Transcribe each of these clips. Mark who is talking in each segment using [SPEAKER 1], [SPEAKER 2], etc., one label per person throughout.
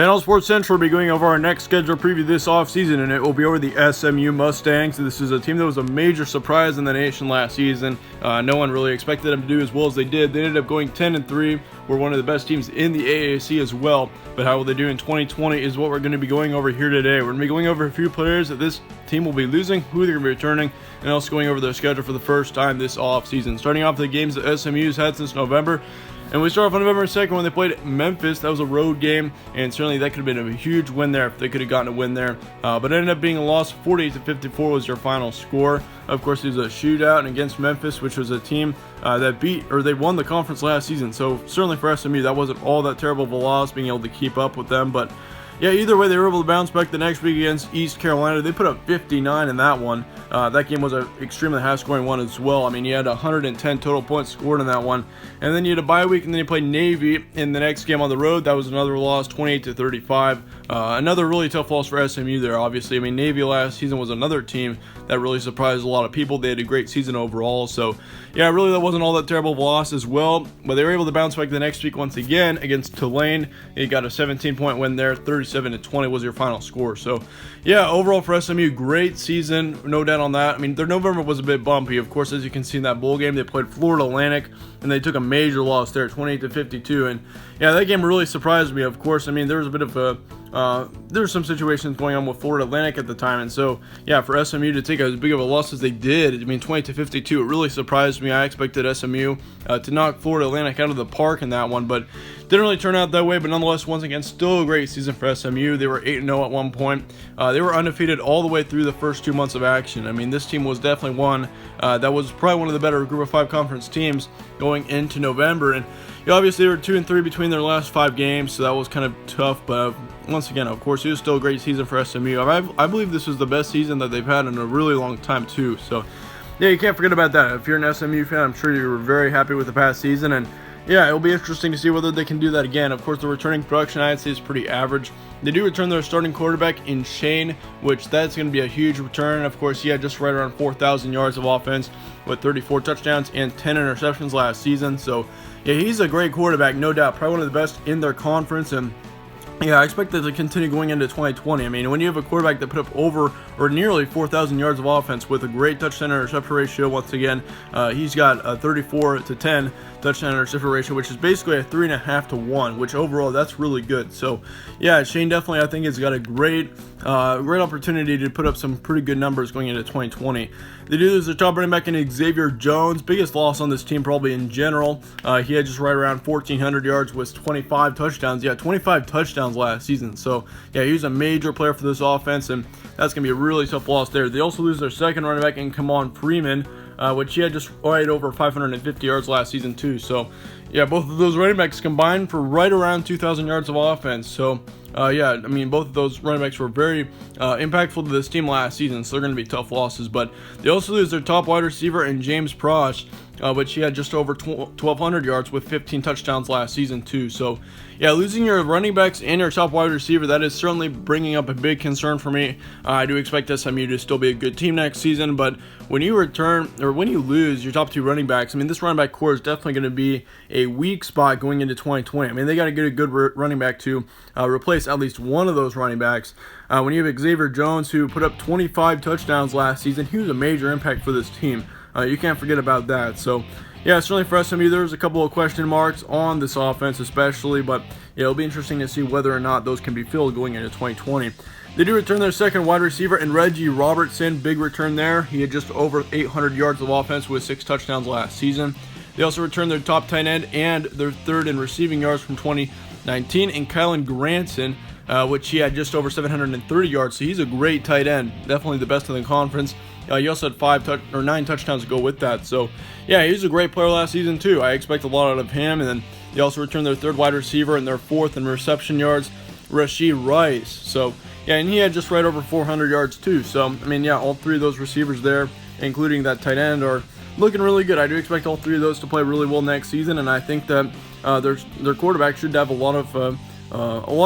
[SPEAKER 1] Channel Sports Central will be going over our next schedule preview this offseason, and it will be over the SMU Mustangs. This is a team that was a major surprise in the nation last season. No one really expected them to do as well as they did. They ended up going 10-3. We're one of the best teams in the AAC as well. But how will they do in 2020 is what we're going to be going over here today. We're going to be going over a few players that this team will be losing, who they're going to be returning, and also going over their schedule for the first time this offseason. Starting off the games that SMU's had since November. And we start off on November 2nd when they played Memphis. That was a road game, and certainly that could have been a huge win there if they could have gotten a win there. But it ended up being a loss. 48-54 was their final score. Of course, it was a shootout against Memphis, which was a team they won the conference last season. So certainly for SMU, that wasn't all that terrible of a loss, being able to keep up with them. But yeah, either way, they were able to bounce back the next week against East Carolina. They put up 59 in that one. That game was an extremely high-scoring one as well. I mean, you had 110 total points scored in that one. And then you had a bye week, and then you played Navy in the next game on the road. That was another loss, 28-35. Another really tough loss for SMU there, obviously. I mean, Navy last season was another team that really surprised a lot of people. They had a great season overall. So, yeah, really that wasn't all that terrible of a loss as well. But they were able to bounce back the next week once again against Tulane. They got a 17-point win there. 37-20 was your final score. So, yeah, overall for SMU, great season, no doubt on that. I mean, their November was a bit bumpy. Of course, as you can see in that bowl game, they played Florida Atlantic, and they took a major loss there, 28-52. And, yeah, that game really surprised me, of course. I mean, there was a bit of there were some situations going on with Florida Atlantic at the time, and so, yeah, for SMU to take as big of a loss as they did, I mean, 20-52, it really surprised me. I expected SMU to knock Florida Atlantic out of the park in that one, but didn't really turn out that way. But nonetheless, once again, still a great season for SMU. They were 8-0 at one point. They were undefeated all the way through the first 2 months of action. I mean, this team was definitely one that was probably one of the better Group of 5 conference teams going into November, and obviously they were 2-3 between their last 5 games, so that was kind of tough. But once again, of course, it was still a great season for SMU. I believe this was the best season that they've had in a really long time too. So yeah, you can't forget about that. If you're an SMU fan, I'm sure you were very happy with the past season, and yeah, it'll be interesting to see whether they can do that again. Of course, the returning production, I'd say, is pretty average. They do return their starting quarterback in Shane, which that's going to be a huge return. Of course, he had just right around 4,000 yards of offense with 34 touchdowns and 10 interceptions last season. So, yeah, he's a great quarterback, no doubt. Probably one of the best in their conference, and yeah, I expect that to continue going into 2020. I mean, when you have a quarterback that put up over or nearly 4,000 yards of offense with a great touchdown interception ratio, once again, he's got a 34-10 touchdown interception ratio, which is basically a 3.5 to 1, which overall that's really good. So, yeah, Shane definitely, I think, has got a great opportunity to put up some pretty good numbers going into 2020. They do lose their top running back in Xavier Jones. Biggest loss on this team probably in general. He had just right around 1,400 yards with 25 touchdowns. Yeah, 25 touchdowns last season. So, yeah, he was a major player for this offense, and that's going to be a really tough loss there. They also lose their second running back in Kamon Freeman, which he had just right over 550 yards last season too. So, yeah, both of those running backs combined for right around 2,000 yards of offense. So, yeah, I mean, both of those running backs were very impactful to this team last season, so they're going to be tough losses. But they also lose their top wide receiver in James Prosh, which he had just over 1,200 yards with 15 touchdowns last season too. So, yeah, losing your running backs and your top wide receiver, that is certainly bringing up a big concern for me. I do expect SMU to still be a good team next season, but when you lose your top 2 running backs, I mean, this running back core is definitely going to be a weak spot going into 2020. I mean, they got to get a good running back to replace at least one of those running backs. When you have Xavier Jones, who put up 25 touchdowns last season, he was a major impact for this team. You can't forget about that. So, yeah, certainly for SMU, there's a couple of question marks on this offense especially, but yeah, it'll be interesting to see whether or not those can be filled going into 2020. They do return their second wide receiver in Reggie Robertson. Big return there. He had just over 800 yards of offense with 6 touchdowns last season. They also returned their top tight end and their third in receiving yards from 2019 in Kylan Granson, which he had just over 730 yards. So he's a great tight end, definitely the best in the conference. He also had 9 touchdowns to go with that. So, yeah, he was a great player last season too. I expect a lot out of him. And then they also returned their third wide receiver and their fourth in reception yards, Rashee Rice. So, yeah, and he had just right over 400 yards too. So, I mean, yeah, all 3 of those receivers there, including that tight end, are looking really good. I do expect all 3 of those to play really well next season, and I think that their quarterback should have a lot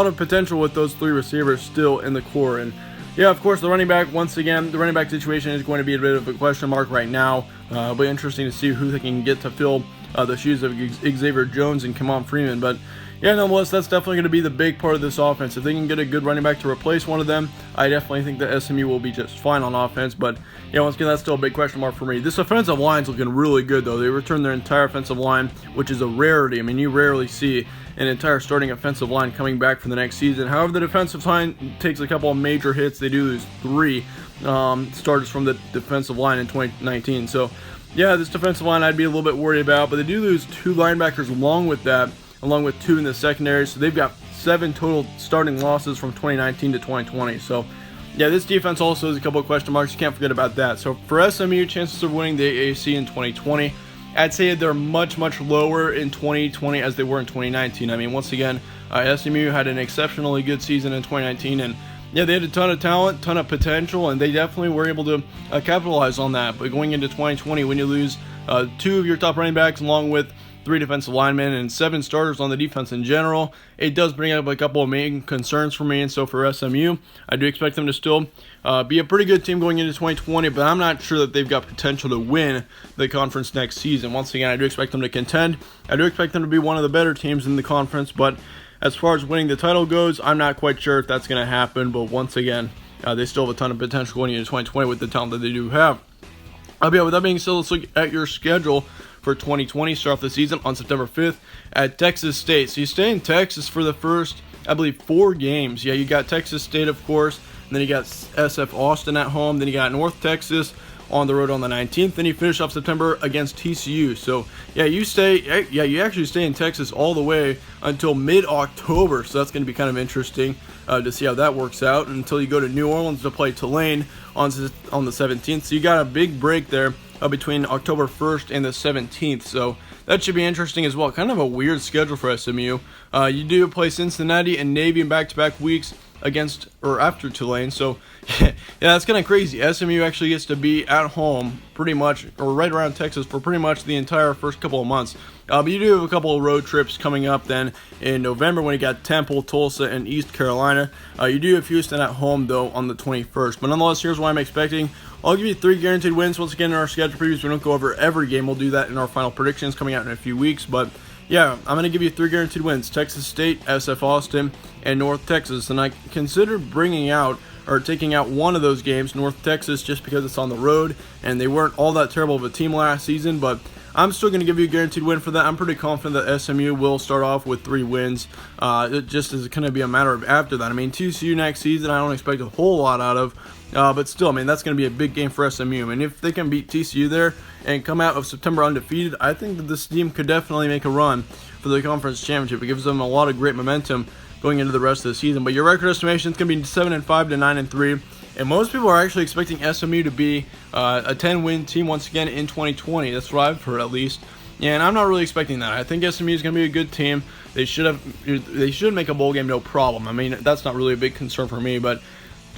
[SPEAKER 1] of potential with those 3 receivers still in the core. And yeah, of course, the running back, once again, the running back situation is going to be a bit of a question mark right now. It'll be interesting to see who they can get to fill the shoes of Xavier Jones and Kamon Freeman. But yeah, nonetheless, that's definitely going to be the big part of this offense. If they can get a good running back to replace one of them, I definitely think that SMU will be just fine on offense. But yeah, once again, that's still a big question mark for me. This offensive line's looking really good, though. They returned their entire offensive line, which is a rarity. I mean, you rarely see an entire starting offensive line coming back for the next season. However, the defensive line takes a couple of major hits. They do lose 3 starters from the defensive line in 2019. So yeah, this defensive line I'd be a little bit worried about, but they do lose 2 linebackers along with that, along with 2 in the secondary. So they've got 7 total starting losses from 2019 to 2020. So yeah, this defense also has a couple of question marks. You can't forget about that. So for SMU, chances of winning the AAC in 2020, I'd say they're much, much lower in 2020 as they were in 2019. I mean, once again, SMU had an exceptionally good season in 2019, and yeah, they had a ton of talent, ton of potential, and they definitely were able to capitalize on that. But going into 2020, when you lose 2 of your top running backs along with 3 defensive linemen and 7 starters on the defense in general, it does bring up a couple of main concerns for me. And so for SMU, I do expect them to still be a pretty good team going into 2020, but I'm not sure that they've got potential to win the conference next season. Once again, I do expect them to contend. I do expect them to be one of the better teams in the conference, but as far as winning the title goes, I'm not quite sure if that's going to happen. But once again, they still have a ton of potential going into 2020 with the talent that they do have. But yeah, with that being said, let's look at your schedule for 2020. Start off the season on September 5th at Texas State. So you stay in Texas for the first, I believe, 4 games. Yeah, you got Texas State, of course, and then you got SF Austin at home. Then you got North Texas on the road on the 19th. Then you finish off September against TCU. So yeah, you actually stay in Texas all the way until mid-October. So that's going to be kind of interesting to see how that works out until you go to New Orleans to play Tulane on the 17th. So you got a big break there between October 1st and the 17th. So that should be interesting as well. Kind of a weird schedule for SMU. You do play Cincinnati and Navy in back-to-back weeks against or after Tulane. So yeah, that's kind of crazy. SMU actually gets to be at home pretty much, or right around Texas, for pretty much the entire first couple of months. But you do have a couple of road trips coming up then in November when you got Temple, Tulsa, and East Carolina. You do have Houston at home, though, on the 21st. But nonetheless, here's what I'm expecting. I'll give you 3 guaranteed wins. Once again, in our schedule previews, we don't go over every game. We'll do that in our final predictions coming out in a few weeks. But yeah, I'm going to give you 3 guaranteed wins: Texas State, SF Austin, and North Texas. And I consider bringing out or taking out one of those games, North Texas, just because it's on the road and they weren't all that terrible of a team last season. But I'm still going to give you a guaranteed win for that. I'm pretty confident that SMU will start off with 3 wins. It just is going to be a matter of after that. I mean, TCU next season, I don't expect a whole lot out of. But still, I mean, that's going to be a big game for SMU. And if they can beat TCU there and come out of September undefeated, I think that this team could definitely make a run for the conference championship. It gives them a lot of great momentum going into the rest of the season. But your record estimation is going to be 7-5 to 9-3. And most people are actually expecting SMU to be a 10-win team once again in 2020. That's what I've heard, at least. And I'm not really expecting that. I think SMU is going to be a good team. They should make a bowl game, no problem. I mean, that's not really a big concern for me. But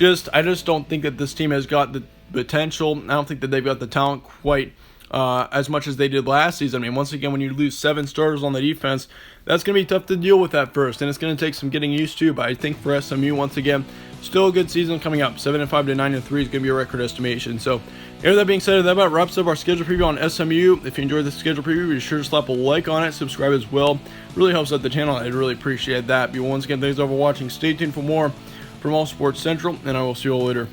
[SPEAKER 1] I just don't think that this team has got the potential. I don't think that they've got the talent quite as much as they did last season. I mean, once again, when you lose 7 starters on the defense, that's going to be tough to deal with at first, and it's going to take some getting used to. But I think for SMU, once again, still a good season coming up. 7-5 to 9-3 is going to be a record estimation. So, that being said, that about wraps up our schedule preview on SMU. If you enjoyed this schedule preview, be sure to slap a like on it, subscribe as well. Really helps out the channel. I'd really appreciate that. But once again, thanks for watching. Stay tuned for more from All Sports Central, and I will see you all later.